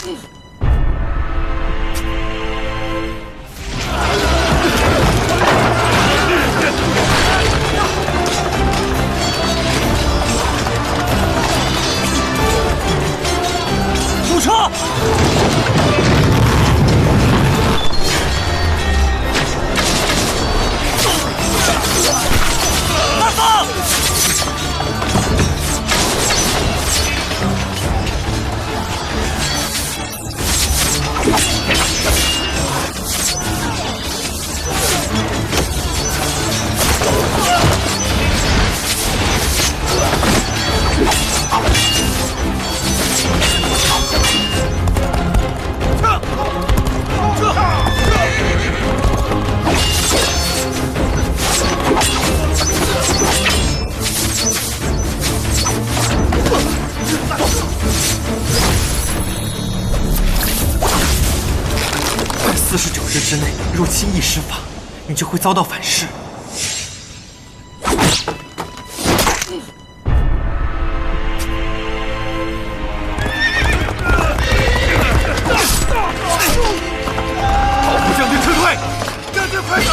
堵车！ 大放！49日之内，若轻易施法，你就会遭到反噬。保护将军撤退！将军快走！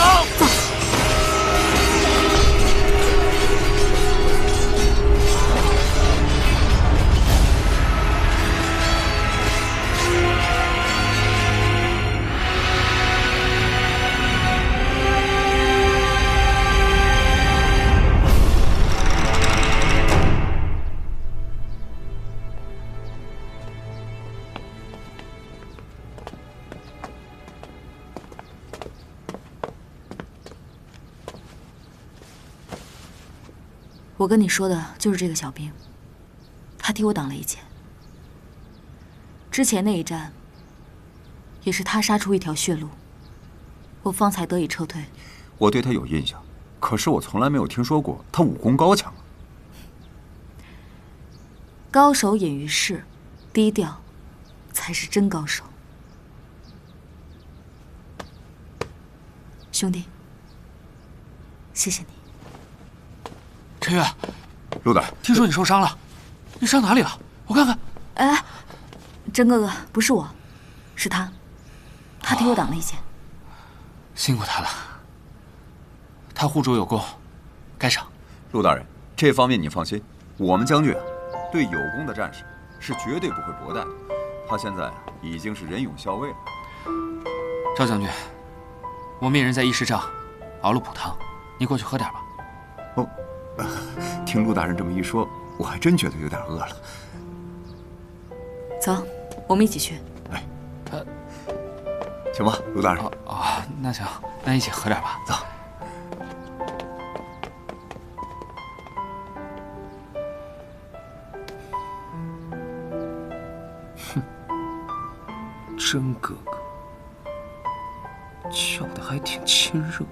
我跟你说的就是这个小兵，他替我挡了一剑。之前那一战，也是他杀出一条血路，我方才得以撤退。我对他有印象，可是我从来没有听说过他武功高强啊。高手隐于世，低调，才是真高手。兄弟，谢谢你。 陈月，陆大，听说你受伤了，你伤哪里了？我看看。哎，真哥哥，不是我，是他，他替我挡了一剑。辛苦他了，他护主有功，该赏。陆大人，这方面你放心，我们将军啊，对有功的战士是绝对不会薄待的。他现在已经是仁勇校尉了。赵将军，我命人在议事帐熬了补汤，你过去喝点吧。哦。 听陆大人这么一说，我还真觉得有点饿了。走，我们一起去。哎，行吧，陆大人。那行，那一起喝点吧。走。哼，真哥哥叫的还挺亲热。